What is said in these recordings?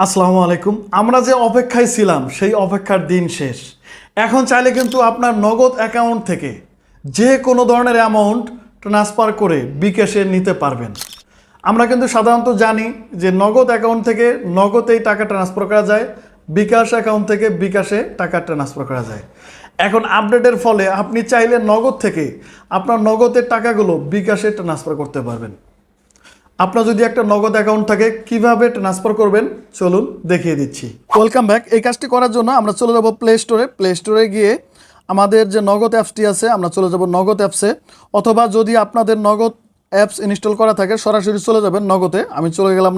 আসসালামু আলাইকুম। আমরা যে অপেক্ষায় ছিলাম সেই অপেক্ষার দিন শেষ। এখন চাইলে কিন্তু আপনার নগদ অ্যাকাউন্ট থেকে যে কোনো ধরনের অ্যামাউন্ট ট্রান্সফার করে বিকাশে নিতে পারবেন। আমরা কিন্তু সাধারণত জানি যে নগদ অ্যাকাউন্ট থেকে নগদেই টাকা ট্রান্সফার করা যায়, বিকাশ অ্যাকাউন্ট থেকে বিকাশে টাকা ট্রান্সফার করা যায়। এখন আপডেটের ফলে আপনি চাইলে নগদ থেকে আপনার নগদের টাকাগুলো বিকাশে ট্রান্সফার করতে পারবেন। আপনার যদি একটা নগদ অ্যাকাউন্ট থাকে কিভাবে ট্রান্সফার করবেন চলুন দেখিয়ে দিচ্ছি। Welcome back. এই কাজটি করার জন্য আমরা চলে যাব প্লে স্টোরে গিয়ে আমাদের যে নগদ অ্যাপসটি আছে আমরা চলে যাব নগদ অ্যাপসে, অথবা যদি আপনাদের নগদ অ্যাপস ইনস্টল করা থাকে সরাসরি চলে যাবেন নগদে। আমি চলে গেলাম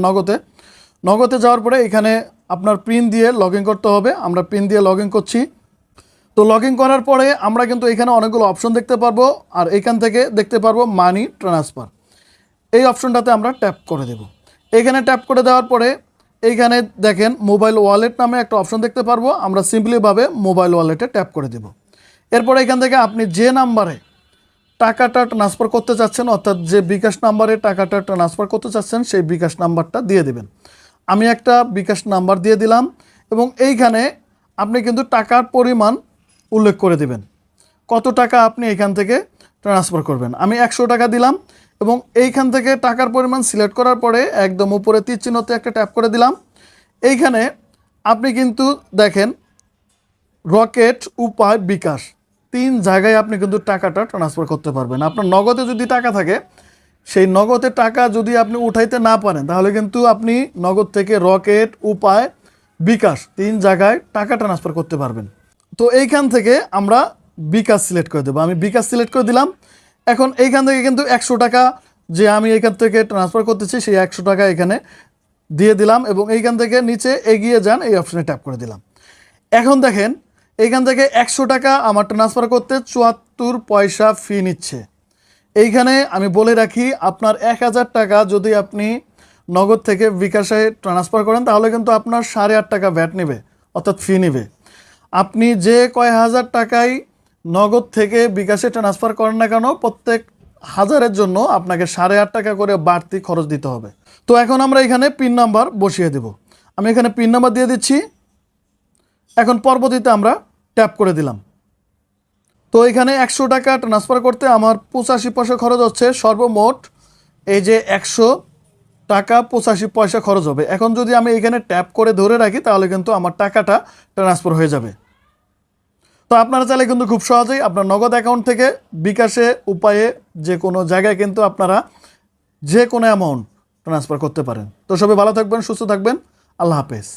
নগদে যাওয়ার পরে এখানে আপনার পিন দিয়ে লগ ইন করতে হবে। আমরা পিন দিয়ে লগ ইন করছি। তো লগ ইন করার পরে আমরা কিন্তু এখানে অনেকগুলো অপশন দেখতে পারবো, আর এখান থেকে দেখতে পারবো মানি ট্রান্সফার। এই অপশনটাতে আমরা ট্যাপ করে দেব। এইখানে ট্যাপ করে দেওয়ার পরে এইখানে দেখেন মোবাইল ওয়ালেট নামে একটা অপশন দেখতে পারবো। আমরা সিম্পলিভাবে মোবাইল ওয়ালেটে ট্যাপ করে দেব। এরপরে এখান থেকে আপনি যে নাম্বারে টাকাটা ট্রান্সফার করতে চাচ্ছেন, অর্থাৎ যে বিকাশ নাম্বারে টাকাটা ট্রান্সফার করতে চাচ্ছেন সেই বিকাশ নাম্বারটা দিয়ে দেবেন। আমি একটা বিকাশ নাম্বার দিয়ে দিলাম এবং এইখানে আপনি কিন্তু টাকার পরিমাণ উল্লেখ করে দেবেন, কত টাকা আপনি এখান থেকে ট্রান্সফার করবেন। আমি 100 টাকা দিলাম এবং এইখান থেকে টাকার পরিমাণ সিলেক্ট করার পরে একদম উপরে তীর চিহ্নতে একটা ট্যাপ করে দিলাম। এইখানে আপনি কিন্তু দেখেন রকেট, উপায়, বিকাশ 3 জায়গায় আপনি কিন্তু টাকাটা ট্রান্সফার করতে পারবেন। আপনার নগদে যদি টাকা থাকে সেই নগদের টাকা যদি আপনি উঠাইতে না পারেন তাহলে কিন্তু আপনি নগদ থেকে রকেট, উপায়, বিকাশ 3 জায়গায় টাকা ট্রান্সফার করতে পারবেন। তো এইখান থেকে আমরা বিকাশ সিলেক্ট করে দেবো। আমি বিকাশ সিলেক্ট করে দিলাম। এখন এইখান থেকে কিন্তু 100 টাকা যে আমি এইখান থেকে ট্রান্সফার করতেছি সেই 100 টাকা এখানে দিয়ে দিলাম এবং এইখান থেকে নিচে এগিয়ে যান এই অপশানে ট্যাপ করে দিলাম। এখন দেখেন এইখান থেকে 100 টাকা আমার ট্রান্সফার করতে 74 পয়সা ফি নিচ্ছে। এইখানে আমি বলে রাখি আপনার 1000 টাকা যদি আপনি নগদ থেকে বিকাশে ট্রান্সফার করেন তাহলে কিন্তু আপনার 8.5 টাকা ভ্যাট নেবে, অর্থাৎ ফি নেবে। আপনি যে কয় হাজার টাকায় নগদ থেকে বিকাশে ট্রান্সফার করেন না কেন প্রত্যেক হাজারের জন্য আপনাকে 8.5 টাকা করে বাড়তি খরচ দিতে হবে। তো এখন আমরা এখানে পিন নাম্বার বসিয়ে দেব। আমি এখানে পিন নাম্বার দিয়ে দিচ্ছি। এখন পরবর্তীতে আমরা ট্যাপ করে দিলাম। তো এখানে 100 টাকা ট্রান্সফার করতে আমার 85 পয়সা খরচ হচ্ছে। সর্বমোট এই যে 100 টাকা 85 পয়সা খরচ হবে। এখন যদি আমি এখানে ট্যাপ করে ধরে রাখি তাহলে কিন্তু আমার টাকাটা ট্রান্সফার হয়ে যাবে। তো আপনারা চাইলে কিন্তু খুব সহজেই আপনার নগদ অ্যাকাউন্ট থেকে বিকাশে, উপায়ে যে কোনো জায়গায় কিন্তু আপনারা যে কোনো অ্যামাউন্ট ট্রান্সফার করতে পারেন। তো সবাই ভালো থাকবেন, সুস্থ থাকবেন। আল্লাহ হাফেজ।